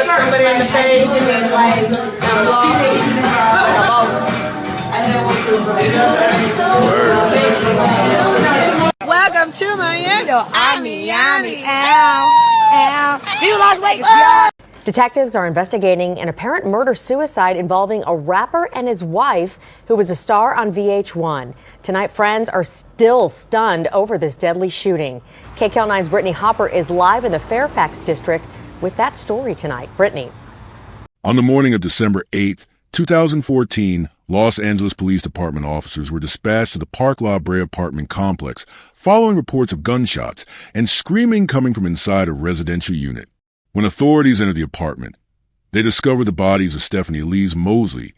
somebody in the face and welcome to Miami. Miami. Ow. Ow. You lost weight. Detectives are investigating an apparent murder-suicide involving a rapper and his wife who was a star on VH1. Tonight, friends are still stunned over this deadly shooting. KCAL9's Brittany Hopper is live in the Fairfax district with that story tonight. Brittany. On the morning of December 8th, 2014, Los Angeles Police Department officers were dispatched to the Park La Brea apartment complex following reports of gunshots and screaming coming from inside a residential unit. When authorities entered the apartment, they discovered the bodies of Stephanie Elise Moseley,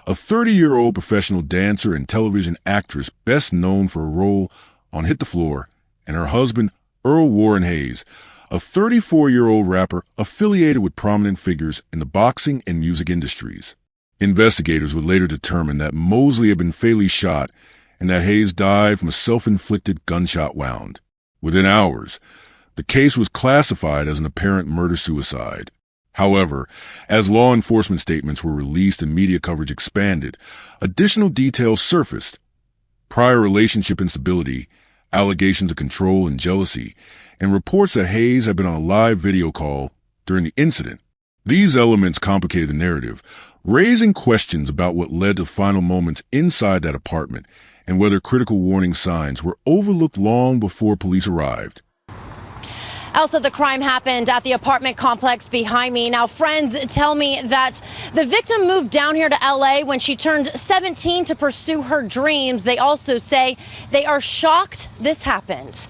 a 30-year-old professional dancer and television actress best known for a role on Hit the Floor, and her husband, Earl Hayes, a 34-year-old rapper affiliated with prominent figures in the boxing and music industries. Investigators would later determine that Moseley had been fatally shot and that Hayes died from a self-inflicted gunshot wound. Within hours, the case was classified as an apparent murder-suicide. However, as law enforcement statements were released and media coverage expanded, additional details surfaced. Prior relationship instability, allegations of control and jealousy, and reports that Hayes had been on a live video call during the incident. These elements complicated the narrative, raising questions about what led to final moments inside that apartment and whether critical warning signs were overlooked long before police arrived. Elsa, the crime happened at the apartment complex behind me. Now, friends tell me that the victim moved down here to LA when she turned 17 to pursue her dreams. They also say they are shocked this happened.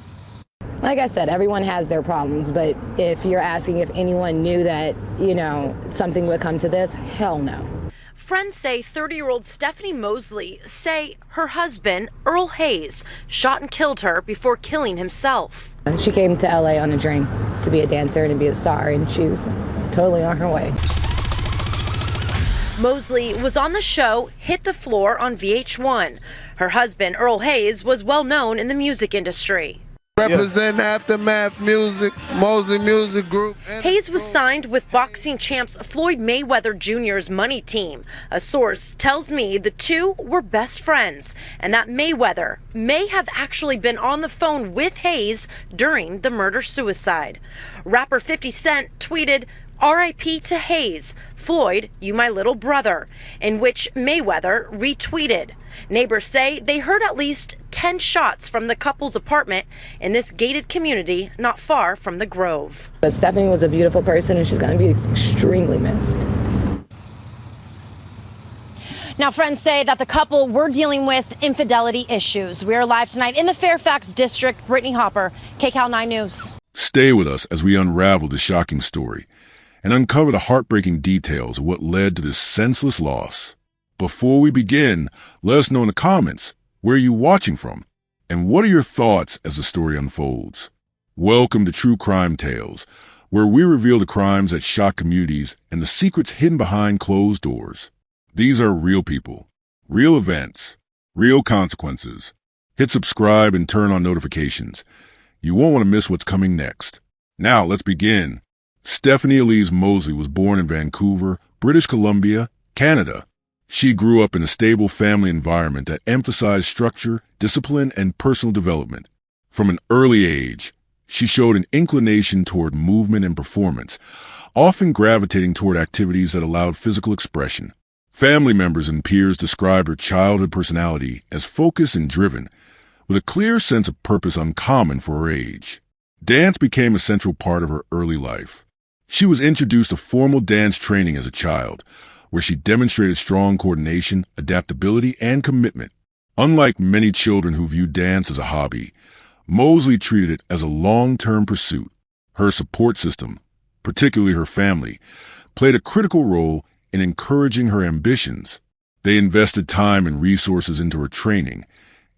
Like I said, everyone has their problems, but if you're asking if anyone knew that, something would come to this, hell no. Friends say 30-year-old Stephanie Moseley say her husband, Earl Hayes, shot and killed her before killing himself. She came to LA on a dream to be a dancer and to be a star, and she was totally on her way. Moseley was on the show Hit the Floor on VH1. Her husband, Earl Hayes, was well known in the music industry. Represent Aftermath Music, Moseley Music Group. Hayes was signed with boxing champs Floyd Mayweather Jr.'s money team. A source tells me the two were best friends and that Mayweather may have actually been on the phone with Hayes during the murder-suicide. Rapper 50 Cent tweeted, "R.I.P. to Hayes, Floyd, you my little brother," in which Mayweather retweeted. Neighbors say they heard at least 10 shots from the couple's apartment in this gated community not far from the Grove. But Stephanie was a beautiful person, and she's going to be extremely missed. Now, friends say that the couple were dealing with infidelity issues. We are live tonight in the Fairfax district. Brittany Hopper, KCAL9 News. Stay with us as we unravel the shocking story and uncover the heartbreaking details of what led to this senseless loss. Before we begin, let us know in the comments, where are you watching from? And what are your thoughts as the story unfolds? Welcome to True Crime Tales, where we reveal the crimes that shock communities and the secrets hidden behind closed doors. These are real people, real events, real consequences. Hit subscribe and turn on notifications. You won't want to miss what's coming next. Now, let's begin. Stephanie Elise Moseley was born in Vancouver, British Columbia, Canada. She grew up in a stable family environment that emphasized structure, discipline, and personal development. From an early age, she showed an inclination toward movement and performance, often gravitating toward activities that allowed physical expression. Family members and peers described her childhood personality as focused and driven, with a clear sense of purpose uncommon for her age. Dance became a central part of her early life. She was introduced to formal dance training as a child, where she demonstrated strong coordination, adaptability, and commitment. Unlike many children who view dance as a hobby, Moseley treated it as a long-term pursuit. Her support system, particularly her family, played a critical role in encouraging her ambitions. They invested time and resources into her training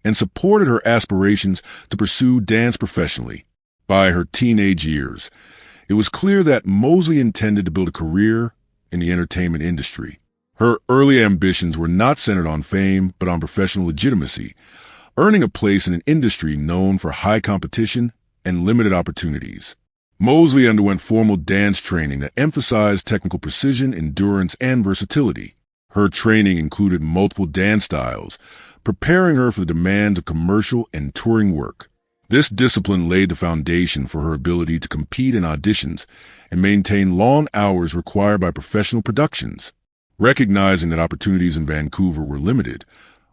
and supported her aspirations to pursue dance professionally. By her teenage years, it was clear that Moseley intended to build a career in the entertainment industry. Her early ambitions were not centered on fame, but on professional legitimacy, earning a place in an industry known for high competition and limited opportunities. Moseley underwent formal dance training that emphasized technical precision, endurance, and versatility. Her training included multiple dance styles, preparing her for the demands of commercial and touring work. This discipline laid the foundation for her ability to compete in auditions and maintain long hours required by professional productions. Recognizing that opportunities in Vancouver were limited,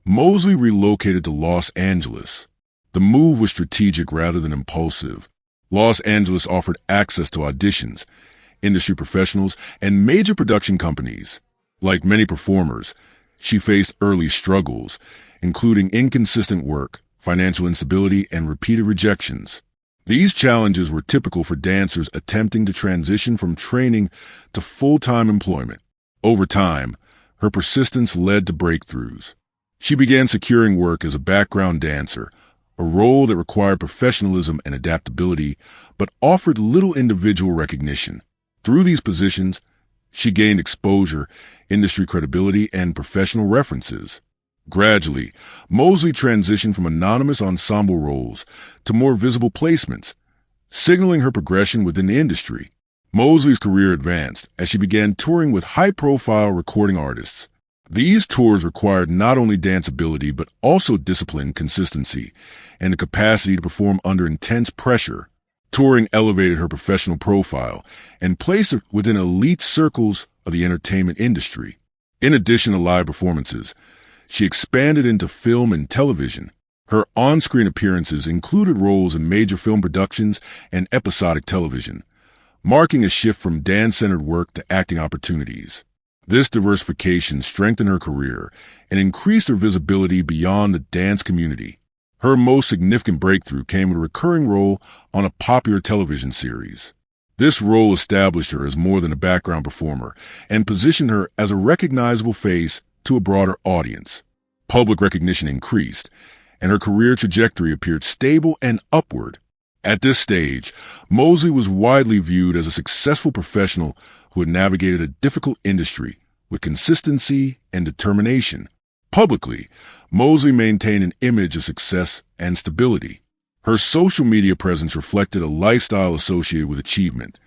Moseley relocated to Los Angeles. The move was strategic rather than impulsive. Los Angeles offered access to auditions, industry professionals, and major production companies. Like many performers, she faced early struggles, including inconsistent work, financial instability, and repeated rejections. These challenges were typical for dancers attempting to transition from training to full-time employment. Over time, her persistence led to breakthroughs. She began securing work as a background dancer, a role that required professionalism and adaptability, but offered little individual recognition. Through these positions, she gained exposure, industry credibility, and professional references. Gradually, Moseley transitioned from anonymous ensemble roles to more visible placements, signaling her progression within the industry. Moseley's career advanced as she began touring with high-profile recording artists. These tours required not only dance ability but also discipline, consistency, and the capacity to perform under intense pressure. Touring elevated her professional profile and placed her within elite circles of the entertainment industry. In addition to live performances, she expanded into film and television. Her on-screen appearances included roles in major film productions and episodic television, marking a shift from dance-centered work to acting opportunities. This diversification strengthened her career and increased her visibility beyond the dance community. Her most significant breakthrough came with a recurring role on a popular television series. This role established her as more than a background performer and positioned her as a recognizable face to a broader audience. Public recognition increased, and her career trajectory appeared stable and upward. At this stage, Moseley was widely viewed as a successful professional who had navigated a difficult industry with consistency and determination. Publicly, Moseley maintained an image of success and stability. Her social media presence reflected a lifestyle associated with achievement.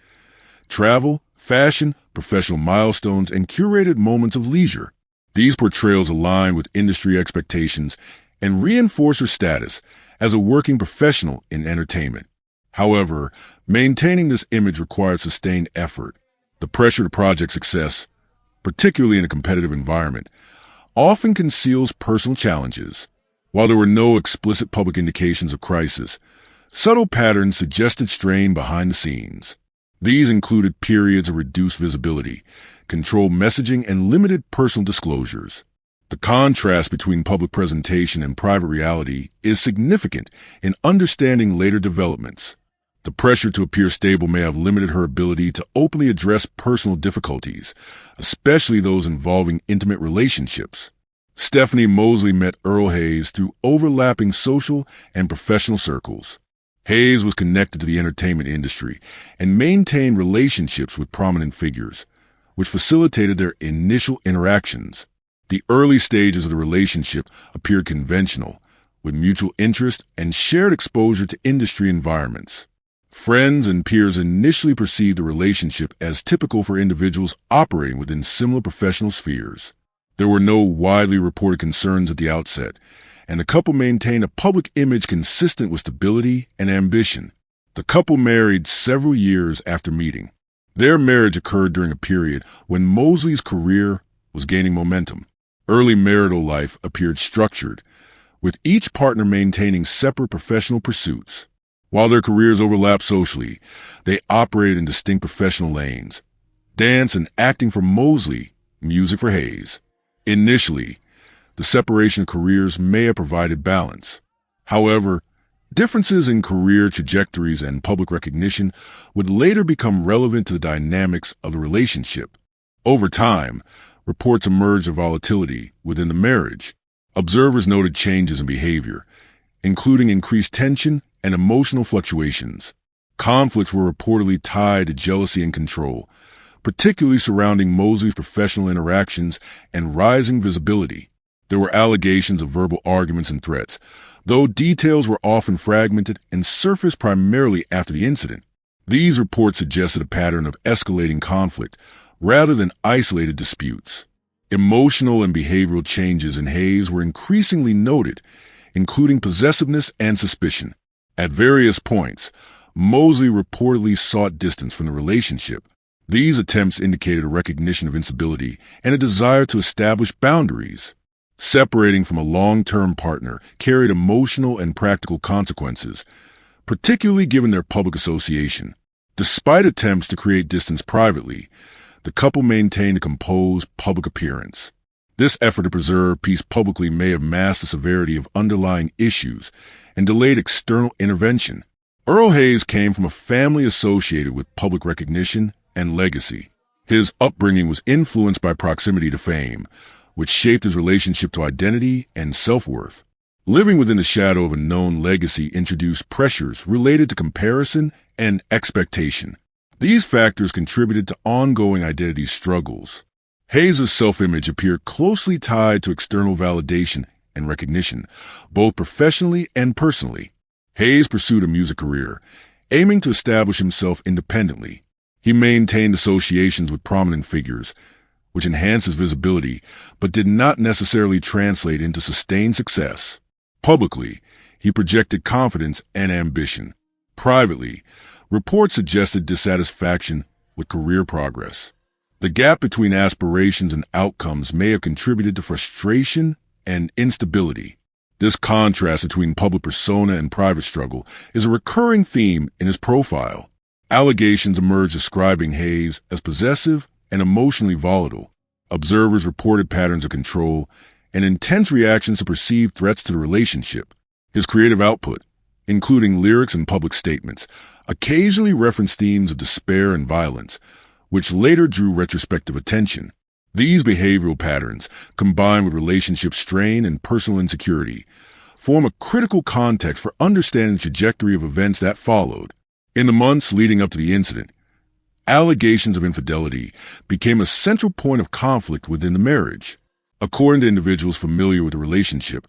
Travel, fashion, professional milestones, and curated moments of leisure. These portrayals aligned with industry expectations and reinforced her status as a working professional in entertainment. However, maintaining this image required sustained effort. The pressure to project success, particularly in a competitive environment, often conceals personal challenges. While there were no explicit public indications of crisis, subtle patterns suggested strain behind the scenes. These included periods of reduced visibility, controlled messaging, and limited personal disclosures. The contrast between public presentation and private reality is significant in understanding later developments. The pressure to appear stable may have limited her ability to openly address personal difficulties, especially those involving intimate relationships. Stephanie Moseley met Earl Hayes through overlapping social and professional circles. Hayes was connected to the entertainment industry and maintained relationships with prominent figures, which facilitated their initial interactions. The early stages of the relationship appeared conventional, with mutual interest and shared exposure to industry environments. Friends and peers initially perceived the relationship as typical for individuals operating within similar professional spheres. There were no widely reported concerns at the outset, and the couple maintained a public image consistent with stability and ambition. The couple married several years after meeting. Their marriage occurred during a period when Moseley's career was gaining momentum. Early marital life appeared structured, with each partner maintaining separate professional pursuits. While their careers overlapped socially, they operated in distinct professional lanes. Dance and acting for Moseley, music for Hayes. Initially, the separation of careers may have provided balance. However, differences in career trajectories and public recognition would later become relevant to the dynamics of the relationship. Over time, reports emerged of volatility within the marriage. Observers noted changes in behavior, including increased tension and emotional fluctuations. Conflicts were reportedly tied to jealousy and control, particularly surrounding Moseley's professional interactions and rising visibility. There were allegations of verbal arguments and threats, though details were often fragmented and surfaced primarily after the incident. These reports suggested a pattern of escalating conflict rather than isolated disputes. Emotional and behavioral changes in Hayes were increasingly noted, including possessiveness and suspicion. At various points, Moseley reportedly sought distance from the relationship. These attempts indicated a recognition of instability and a desire to establish boundaries. Separating from a long-term partner carried emotional and practical consequences, particularly given their public association. Despite attempts to create distance privately, the couple maintained a composed public appearance. This effort to preserve peace publicly may have masked the severity of underlying issues and delayed external intervention. Earl Hayes came from a family associated with public recognition and legacy. His upbringing was influenced by proximity to fame, which shaped his relationship to identity and self-worth. Living within the shadow of a known legacy introduced pressures related to comparison and expectation. These factors contributed to ongoing identity struggles. Hayes' self-image appeared closely tied to external validation and recognition, both professionally and personally. Hayes pursued a music career, aiming to establish himself independently. He maintained associations with prominent figures, which enhanced his visibility, but did not necessarily translate into sustained success. Publicly, he projected confidence and ambition. Privately, reports suggested dissatisfaction with career progress. The gap between aspirations and outcomes may have contributed to frustration and instability. This contrast between public persona and private struggle is a recurring theme in his profile. Allegations emerged describing Hayes as possessive and emotionally volatile. Observers reported patterns of control and intense reactions to perceived threats to the relationship. His creative output, including lyrics and public statements, occasionally referenced themes of despair and violence, which later drew retrospective attention. These behavioral patterns, combined with relationship strain and personal insecurity, form a critical context for understanding the trajectory of events that followed. In the months leading up to the incident, allegations of infidelity became a central point of conflict within the marriage. According to individuals familiar with the relationship,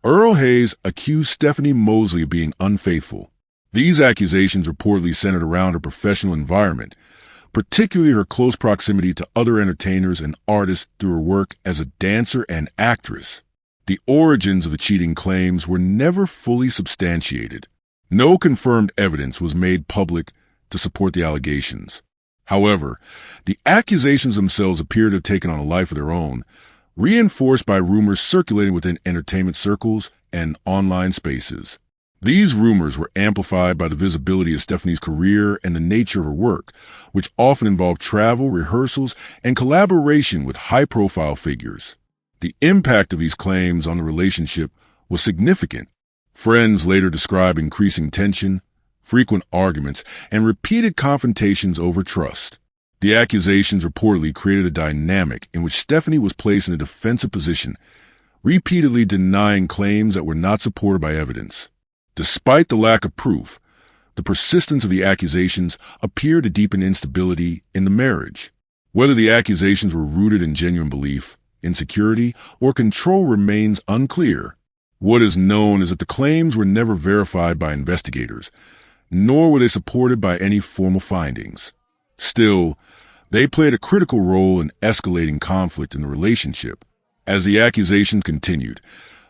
Earl Hayes accused Stephanie Moseley of being unfaithful. These accusations reportedly centered around her professional environment, particularly her close proximity to other entertainers and artists through her work as a dancer and actress. The origins of the cheating claims were never fully substantiated. No confirmed evidence was made public to support the allegations. However, the accusations themselves appear to have taken on a life of their own, reinforced by rumors circulating within entertainment circles and online spaces. These rumors were amplified by the visibility of Stephanie's career and the nature of her work, which often involved travel, rehearsals, and collaboration with high-profile figures. The impact of these claims on the relationship was significant. Friends later described increasing tension, frequent arguments, and repeated confrontations over trust. The accusations reportedly created a dynamic in which Stephanie was placed in a defensive position, repeatedly denying claims that were not supported by evidence. Despite the lack of proof, the persistence of the accusations appeared to deepen instability in the marriage. Whether the accusations were rooted in genuine belief, insecurity, or control remains unclear. What is known is that the claims were never verified by investigators, nor were they supported by any formal findings. Still, they played a critical role in escalating conflict in the relationship. As the accusations continued,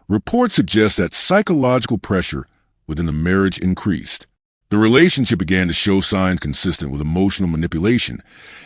reports suggest that psychological pressure within the marriage increased. The relationship began to show signs consistent with emotional manipulation,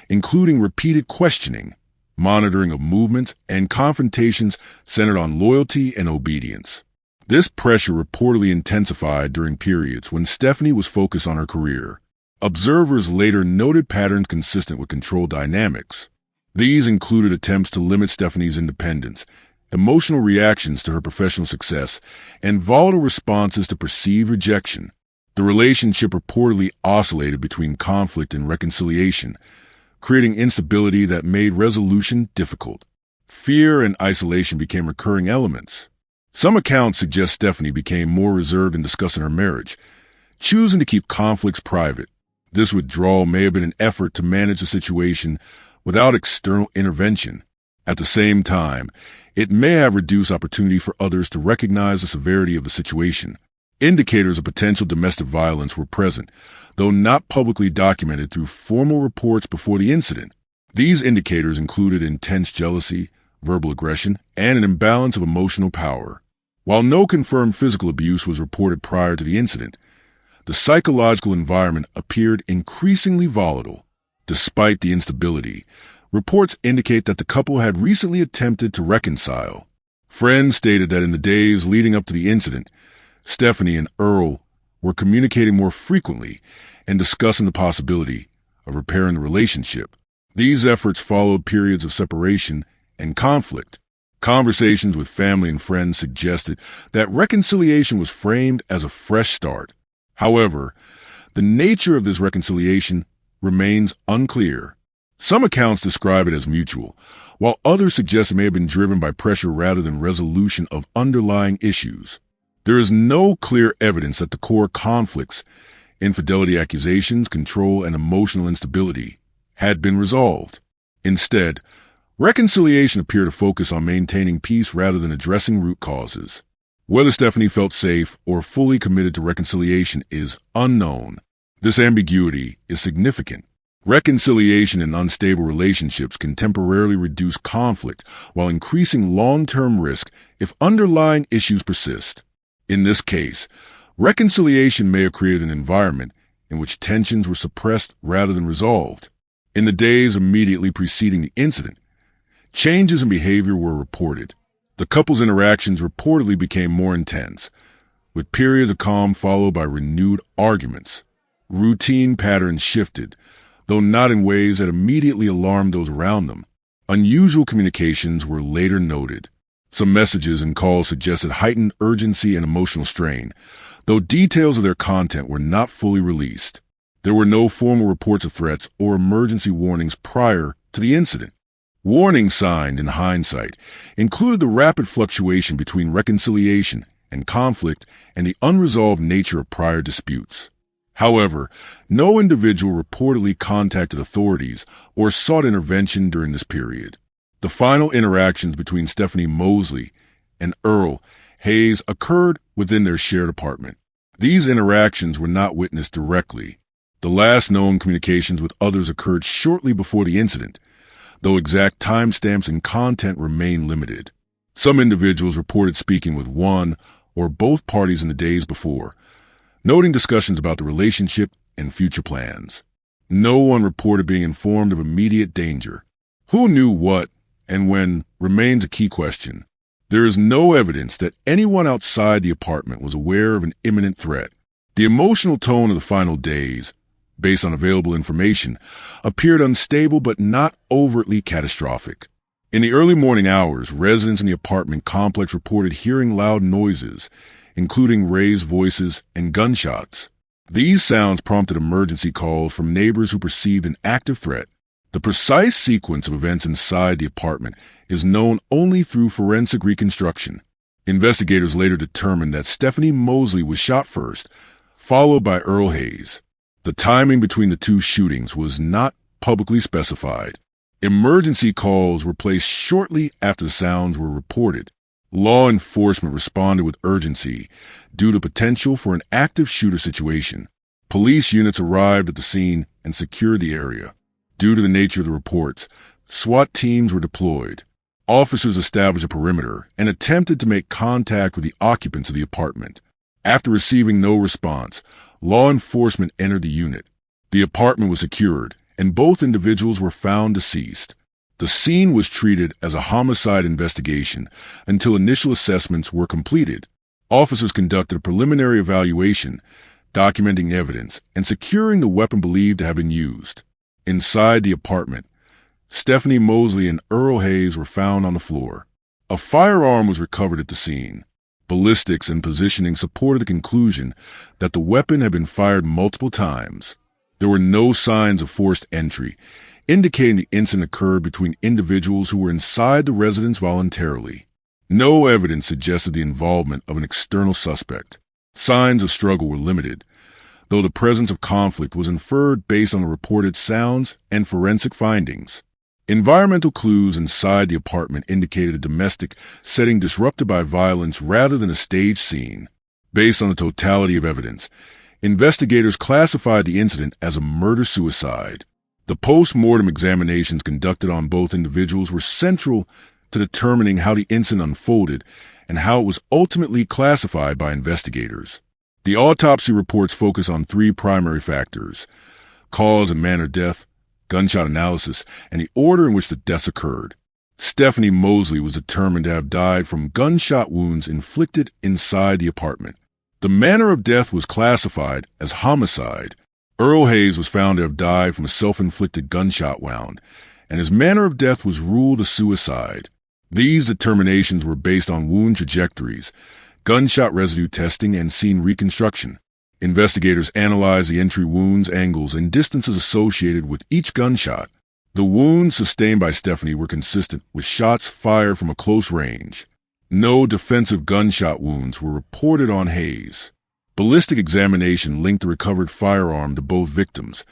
including repeated questioning, monitoring of movements, and confrontations centered on loyalty and obedience. This pressure reportedly intensified during periods when Stephanie was focused on her career. Observers later noted patterns consistent with control dynamics. These included attempts to limit Stephanie's independence, emotional reactions to her professional success, and volatile responses to perceived rejection. The relationship reportedly oscillated between conflict and reconciliation, creating instability that made resolution difficult. Fear and isolation became recurring elements. Some accounts suggest Stephanie became more reserved in discussing her marriage, choosing to keep conflicts private. This withdrawal may have been an effort to manage the situation without external intervention. At the same time, it may have reduced opportunity for others to recognize the severity of the situation. Indicators of potential domestic violence were present, though not publicly documented through formal reports before the incident. These indicators included intense jealousy, verbal aggression, and an imbalance of emotional power. While no confirmed physical abuse was reported prior to the incident, the psychological environment appeared increasingly volatile. Despite the instability, reports indicate that the couple had recently attempted to reconcile. Friends stated that in the days leading up to the incident, Stephanie and Earl were communicating more frequently and discussing the possibility of repairing the relationship. These efforts followed periods of separation and conflict. Conversations with family and friends suggested that reconciliation was framed as a fresh start. However, the nature of this reconciliation remains unclear. Some accounts describe it as mutual, while others suggest it may have been driven by pressure rather than resolution of underlying issues. There is no clear evidence that the core conflicts, infidelity accusations, control, and emotional instability, had been resolved. Instead, reconciliation appeared to focus on maintaining peace rather than addressing root causes. Whether Stephanie felt safe or fully committed to reconciliation is unknown. This ambiguity is significant. Reconciliation in unstable relationships can temporarily reduce conflict while increasing long-term risk if underlying issues persist. In this case, reconciliation may have created an environment in which tensions were suppressed rather than resolved. In the days immediately preceding the incident, changes in behavior were reported. The couple's interactions reportedly became more intense, with periods of calm followed by renewed arguments. Routine patterns shifted, though not in ways that immediately alarmed those around them. Unusual communications were later noted. Some messages and calls suggested heightened urgency and emotional strain, though details of their content were not fully released. There were no formal reports of threats or emergency warnings prior to the incident. Warnings signed in hindsight included the rapid fluctuation between reconciliation and conflict and the unresolved nature of prior disputes. However, no individual reportedly contacted authorities or sought intervention during this period. The final interactions between Stephanie Moseley and Earl Hayes occurred within their shared apartment. These interactions were not witnessed directly. The last known communications with others occurred shortly before the incident, though exact timestamps and content remain limited. Some individuals reported speaking with one or both parties in the days before, noting discussions about the relationship and future plans. No one reported being informed of immediate danger. Who knew what and when remains a key question. There is no evidence that anyone outside the apartment was aware of an imminent threat. The emotional tone of the final days, based on available information, appeared unstable but not overtly catastrophic. In the early morning hours, residents in the apartment complex reported hearing loud noises, including raised voices and gunshots. These sounds prompted emergency calls from neighbors who perceived an active threat. The precise sequence of events inside the apartment is known only through forensic reconstruction. Investigators later determined that Stephanie Moseley was shot first, followed by Earl Hayes. The timing between the two shootings was not publicly specified. Emergency calls were placed shortly after the sounds were reported. Law enforcement responded with urgency due to potential for an active shooter situation. Police units arrived at the scene and secured the area. Due to the nature of the reports, SWAT teams were deployed. Officers established a perimeter and attempted to make contact with the occupants of the apartment. After receiving no response, law enforcement entered the unit. The apartment was secured, and both individuals were found deceased. The scene was treated as a homicide investigation until initial assessments were completed. Officers conducted a preliminary evaluation, documenting evidence and securing the weapon believed to have been used. Inside the apartment, Stephanie Moseley and Earl Hayes were found on the floor. A firearm was recovered at the scene. Ballistics and positioning supported the conclusion that the weapon had been fired multiple times. There were no signs of forced entry, indicating the incident occurred between individuals who were inside the residence voluntarily. No evidence suggested the involvement of an external suspect. Signs of struggle were limited, though the presence of conflict was inferred based on the reported sounds and forensic findings. Environmental clues inside the apartment indicated a domestic setting disrupted by violence rather than a staged scene. Based on the totality of evidence, investigators classified the incident as a murder-suicide. The post-mortem examinations conducted on both individuals were central to determining how the incident unfolded and how it was ultimately classified by investigators. The autopsy reports focus on three primary factors: cause and manner of death, gunshot analysis, and the order in which the deaths occurred. Stephanie Moseley was determined to have died from gunshot wounds inflicted inside the apartment. The manner of death was classified as homicide. Earl Hayes was found to have died from a self-inflicted gunshot wound, and his manner of death was ruled a suicide. These determinations were based on wound trajectories, gunshot residue testing, and scene reconstruction. Investigators analyzed the entry wounds, angles, and distances associated with each gunshot. The wounds sustained by Stephanie were consistent with shots fired from a close range. No defensive gunshot wounds were reported on Hayes. Ballistic examination linked the recovered firearm to both victims,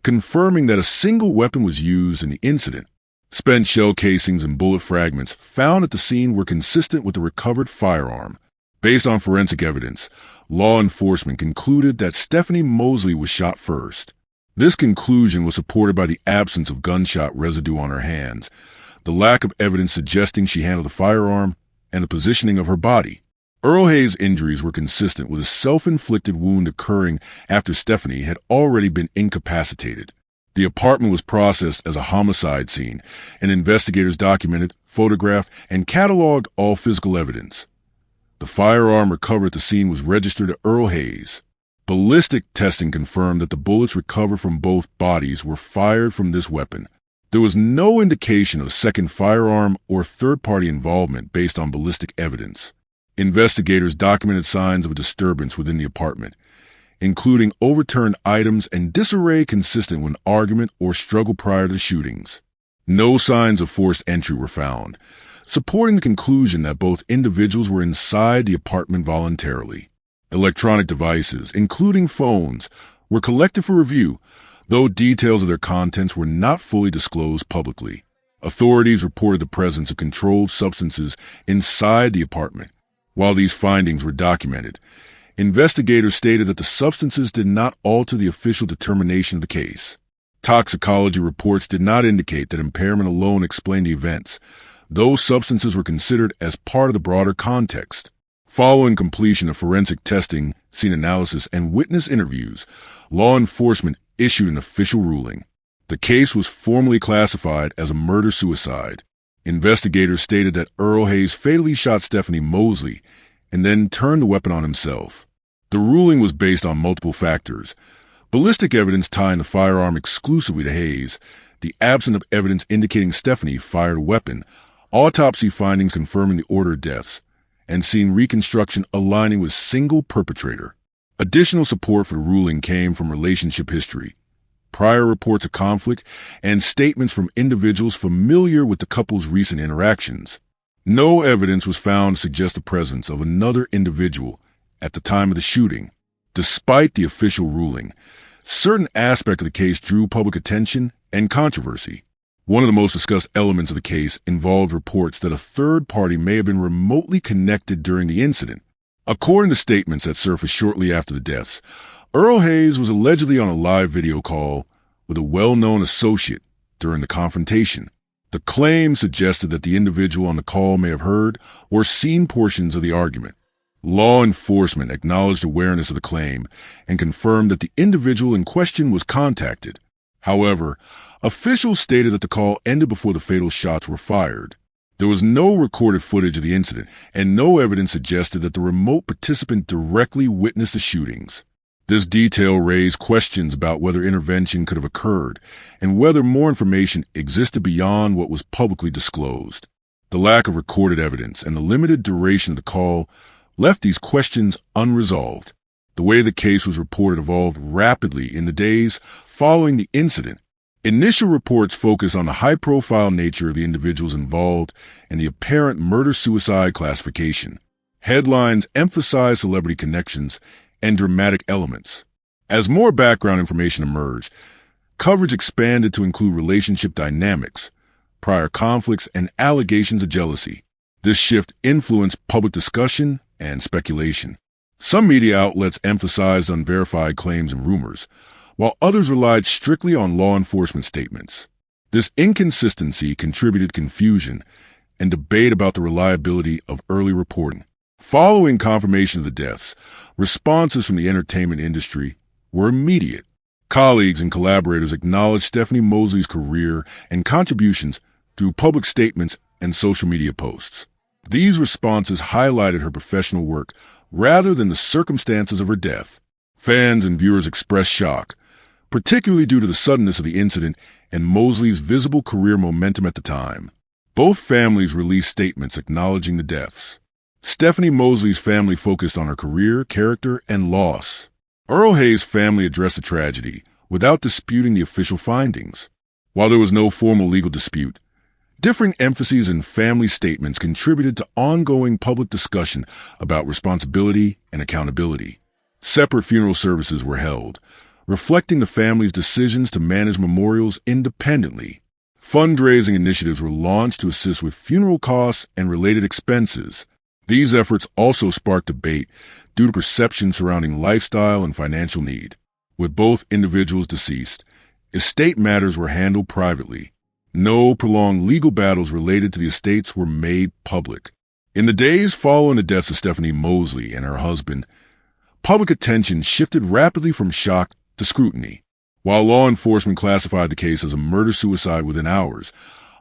confirming that a single weapon was used in the incident. Spent shell casings and bullet fragments found at the scene were consistent with the recovered firearm. Based on forensic evidence, law enforcement concluded that Stephanie Moseley was shot first. This conclusion was supported by the absence of gunshot residue on her hands, the lack of evidence suggesting she handled the firearm, and the positioning of her body. Earl Hayes' injuries were consistent with a self-inflicted wound occurring after Stephanie had already been incapacitated. The apartment was processed as a homicide scene, and investigators documented, photographed, and cataloged all physical evidence. The firearm recovered at the scene was registered to Earl Hayes. Ballistic testing confirmed that the bullets recovered from both bodies were fired from this weapon. There was no indication of a second firearm or third-party involvement based on ballistic evidence. Investigators documented signs of a disturbance within the apartment, including overturned items and disarray consistent with an argument or struggle prior to the shootings. No signs of forced entry were found, supporting the conclusion that both individuals were inside the apartment voluntarily. Electronic devices, including phones, were collected for review, though details of their contents were not fully disclosed publicly. Authorities reported the presence of controlled substances inside the apartment. While these findings were documented, investigators stated that the substances did not alter the official determination of the case. Toxicology reports did not indicate that impairment alone explained the events. Those substances were considered as part of the broader context. Following completion of forensic testing, scene analysis, and witness interviews, law enforcement issued an official ruling. The case was formally classified as a murder-suicide. Investigators stated that Earl Hayes fatally shot Stephanie Moseley and then turned the weapon on himself. The ruling was based on multiple factors: ballistic evidence tying the firearm exclusively to Hayes, the absence of evidence indicating Stephanie fired a weapon, autopsy findings confirming the order of deaths, and scene reconstruction aligning with single perpetrator. Additional support for the ruling came from relationship history, prior reports of conflict, and statements from individuals familiar with the couple's recent interactions. No evidence was found to suggest the presence of another individual at the time of the shooting. Despite the official ruling, certain aspects of the case drew public attention and controversy. One of the most discussed elements of the case involved reports that a third party may have been remotely connected during the incident. According to statements that surfaced shortly after the deaths, Earl Hayes was allegedly on a live video call with a well-known associate during the confrontation. The claim suggested that the individual on the call may have heard or seen portions of the argument. Law enforcement acknowledged awareness of the claim and confirmed that the individual in question was contacted. However, officials stated that the call ended before the fatal shots were fired. There was no recorded footage of the incident, and no evidence suggested that the remote participant directly witnessed the shootings. This detail raised questions about whether intervention could have occurred and whether more information existed beyond what was publicly disclosed. The lack of recorded evidence and the limited duration of the call left these questions unresolved. The way the case was reported evolved rapidly in the days following the incident. Initial reports focused on the high-profile nature of the individuals involved and the apparent murder-suicide classification. Headlines emphasized celebrity connections and dramatic elements. As more background information emerged, coverage expanded to include relationship dynamics, prior conflicts, and allegations of jealousy. This shift influenced public discussion and speculation. Some media outlets emphasized unverified claims and rumors, while others relied strictly on law enforcement statements. This inconsistency contributed confusion and debate about the reliability of early reporting. Following confirmation of the deaths, responses from the entertainment industry were immediate. Colleagues and collaborators acknowledged Stephanie Moseley's career and contributions through public statements and social media posts. These responses highlighted her professional work rather than the circumstances of her death. Fans and viewers expressed shock, particularly due to the suddenness of the incident and Moseley's visible career momentum at the time. Both families released statements acknowledging the deaths. Stephanie Moseley's family focused on her career, character, and loss. Earl Hayes' family addressed the tragedy without disputing the official findings. While there was no formal legal dispute, differing emphases in family statements contributed to ongoing public discussion about responsibility and accountability. Separate funeral services were held, reflecting the family's decisions to manage memorials independently. Fundraising initiatives were launched to assist with funeral costs and related expenses. These efforts also sparked debate due to perceptions surrounding lifestyle and financial need. With both individuals deceased, estate matters were handled privately. No prolonged legal battles related to the estates were made public. In the days following the deaths of Stephanie Moseley and her husband, public attention shifted rapidly from shock to scrutiny. While law enforcement classified the case as a murder-suicide within hours,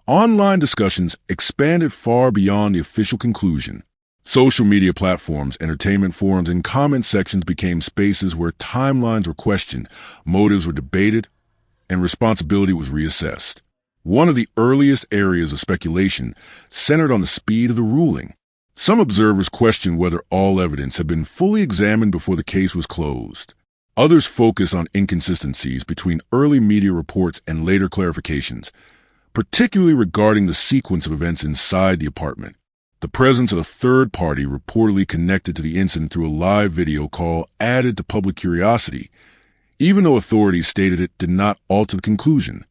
online discussions expanded far beyond the official conclusion. Social media platforms, entertainment forums, and comment sections became spaces where timelines were questioned, motives were debated, and responsibility was reassessed. One of the earliest areas of speculation centered on the speed of the ruling. Some observers questioned whether all evidence had been fully examined before the case was closed. Others focused on inconsistencies between early media reports and later clarifications, particularly regarding the sequence of events inside the apartment. The presence of a third party reportedly connected to the incident through a live video call added to public curiosity, even though authorities stated it did not alter the conclusion.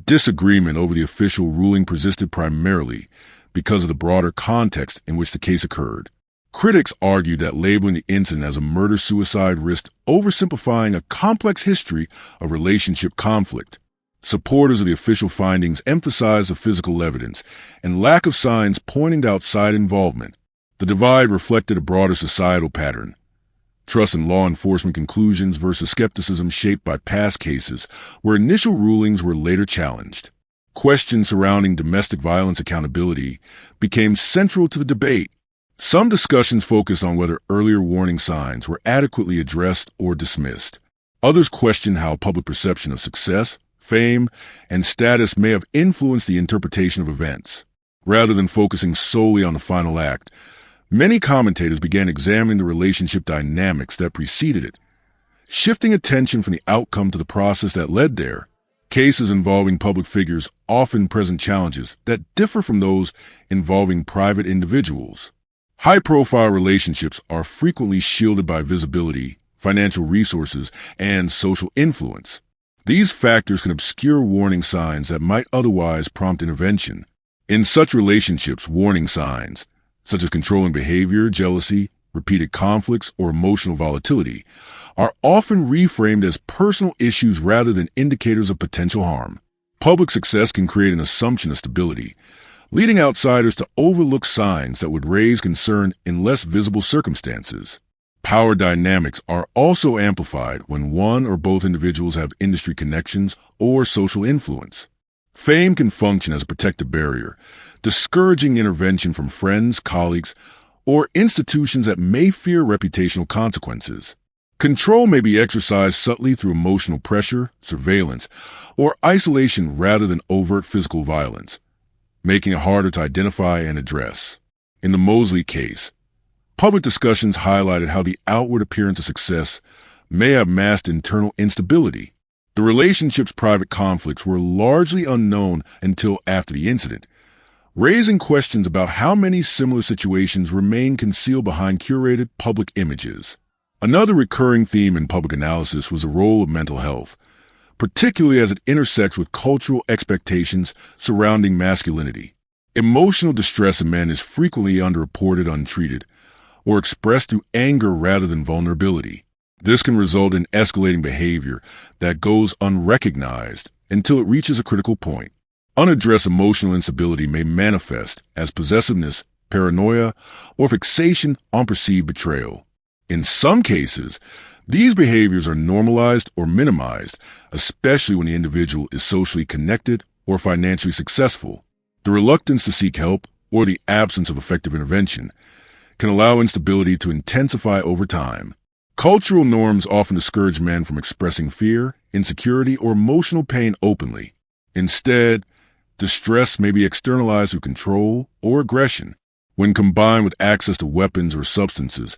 Disagreement over the official ruling persisted primarily because of the broader context in which the case occurred. Critics argued that labeling the incident as a murder-suicide risked oversimplifying a complex history of relationship conflict. Supporters of the official findings emphasized the physical evidence and lack of signs pointing to outside involvement. The divide reflected a broader societal pattern. Trust in law enforcement conclusions versus skepticism shaped by past cases where initial rulings were later challenged. Questions surrounding domestic violence accountability became central to the debate. Some discussions focused on whether earlier warning signs were adequately addressed or dismissed. Others questioned how public perception of success, fame, and status may have influenced the interpretation of events. Rather than focusing solely on the final act, many commentators began examining the relationship dynamics that preceded it, shifting attention from the outcome to the process that led there. Cases involving public figures often present challenges that differ from those involving private individuals. High-profile relationships are frequently shielded by visibility, financial resources, and social influence. These factors can obscure warning signs that might otherwise prompt intervention. In such relationships, warning signs, such as controlling behavior, jealousy, repeated conflicts, or emotional volatility, are often reframed as personal issues rather than indicators of potential harm. Public success can create an assumption of stability, leading outsiders to overlook signs that would raise concern in less visible circumstances. Power dynamics are also amplified when one or both individuals have industry connections or social influence. Fame can function as a protective barrier, discouraging intervention from friends, colleagues, or institutions that may fear reputational consequences. Control may be exercised subtly through emotional pressure, surveillance, or isolation rather than overt physical violence, making it harder to identify and address. In the Moseley case, public discussions highlighted how the outward appearance of success may have masked internal instability. The relationship's private conflicts were largely unknown until after the incident, raising questions about how many similar situations remain concealed behind curated public images. Another recurring theme in public analysis was the role of mental health, particularly as it intersects with cultural expectations surrounding masculinity. Emotional distress in men is frequently underreported, untreated, or expressed through anger rather than vulnerability. This can result in escalating behavior that goes unrecognized until it reaches a critical point. Unaddressed emotional instability may manifest as possessiveness, paranoia, or fixation on perceived betrayal. In some cases, these behaviors are normalized or minimized, especially when the individual is socially connected or financially successful. The reluctance to seek help or the absence of effective intervention can allow instability to intensify over time. Cultural norms often discourage men from expressing fear, insecurity, or emotional pain openly. Instead, distress may be externalized through control or aggression. When combined with access to weapons or substances,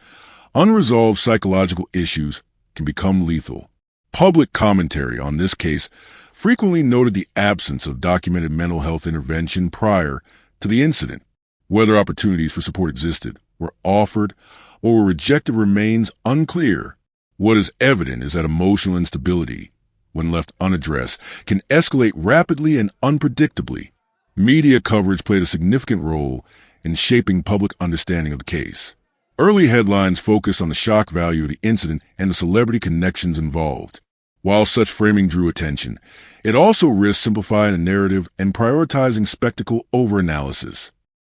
unresolved psychological issues can become lethal. Public commentary on this case frequently noted the absence of documented mental health intervention prior to the incident. Whether opportunities for support existed, were offered, or were rejected remains unclear. What is evident is that emotional instability, when left unaddressed, can escalate rapidly and unpredictably. Media coverage played a significant role in shaping public understanding of the case. Early headlines focused on the shock value of the incident and the celebrity connections involved. While such framing drew attention, it also risked simplifying the narrative and prioritizing spectacle over analysis.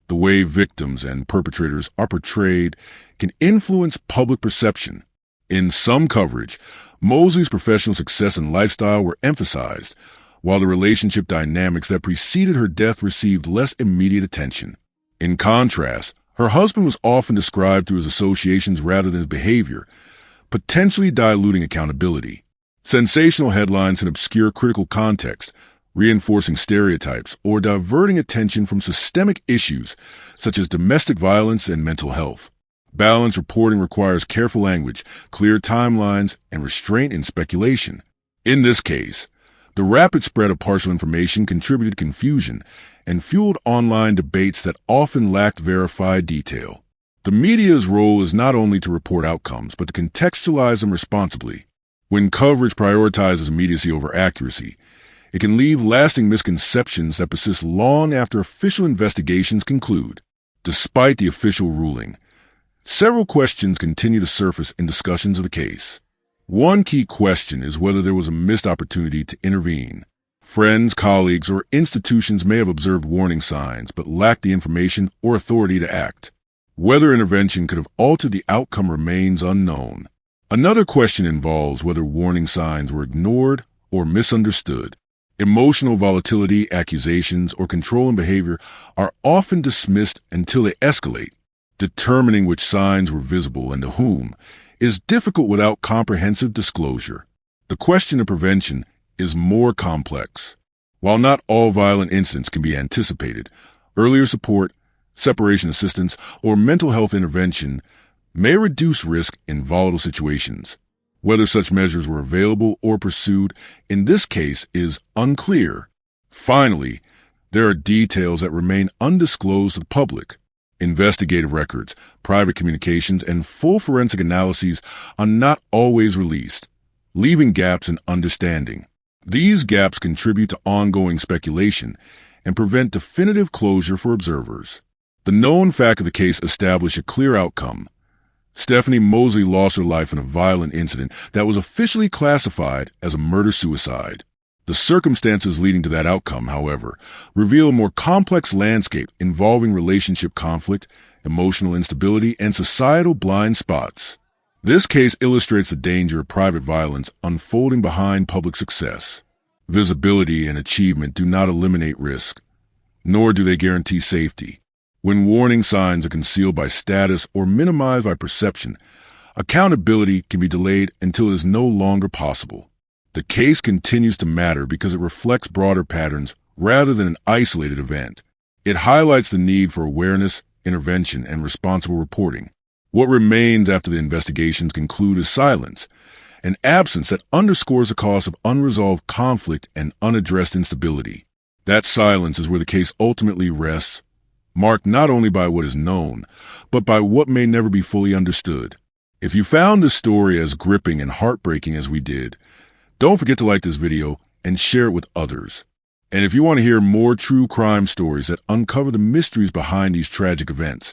The way victims and perpetrators are portrayed can influence public perception. In some coverage, Moseley's professional success and lifestyle were emphasized, while the relationship dynamics that preceded her death received less immediate attention. In contrast, her husband was often described through his associations rather than his behavior, potentially diluting accountability. Sensational headlines can obscure critical context, reinforcing stereotypes or diverting attention from systemic issues such as domestic violence and mental health. Balanced reporting requires careful language, clear timelines, and restraint in speculation. In this case, the rapid spread of partial information contributed to confusion and fueled online debates that often lacked verified detail. The media's role is not only to report outcomes, but to contextualize them responsibly. When coverage prioritizes immediacy over accuracy, it can leave lasting misconceptions that persist long after official investigations conclude. Despite the official ruling, several questions continue to surface in discussions of the case. One key question is whether there was a missed opportunity to intervene. Friends, colleagues, or institutions may have observed warning signs but lacked the information or authority to act. Whether intervention could have altered the outcome remains unknown. Another question involves whether warning signs were ignored or misunderstood. Emotional volatility, accusations, or controlling behavior are often dismissed until they escalate. Determining which signs were visible and to whom is difficult without comprehensive disclosure. The question of prevention is more complex. While not all violent incidents can be anticipated, earlier support, separation assistance, or mental health intervention may reduce risk in volatile situations. Whether such measures were available or pursued in this case is unclear. Finally, there are details that remain undisclosed to the public. Investigative records, private communications, and full forensic analyses are not always released, leaving gaps in understanding. These gaps contribute to ongoing speculation and prevent definitive closure for observers. The known fact of the case established a clear outcome. Stephanie Moseley lost her life in a violent incident that was officially classified as a murder-suicide. The circumstances leading to that outcome, however, reveal a more complex landscape involving relationship conflict, emotional instability, and societal blind spots. This case illustrates the danger of private violence unfolding behind public success. Visibility and achievement do not eliminate risk, nor do they guarantee safety. When warning signs are concealed by status or minimized by perception, accountability can be delayed until it is no longer possible. The case continues to matter because it reflects broader patterns rather than an isolated event. It highlights the need for awareness, intervention, and responsible reporting. What remains after the investigations conclude is silence, an absence that underscores the cost of unresolved conflict and unaddressed instability. That silence is where the case ultimately rests, marked not only by what is known, but by what may never be fully understood. If you found this story as gripping and heartbreaking as we did, don't forget to like this video and share it with others. And if you want to hear more true crime stories that uncover the mysteries behind these tragic events,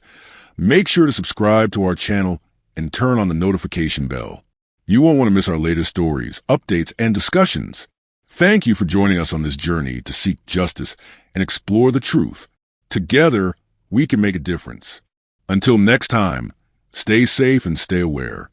Make sure to subscribe to our channel and turn on the notification bell. You won't want to miss our latest stories, updates, and discussions. Thank you for joining us on this journey to seek justice and explore the truth. Together, we can make a difference. Until next time, stay safe and stay aware.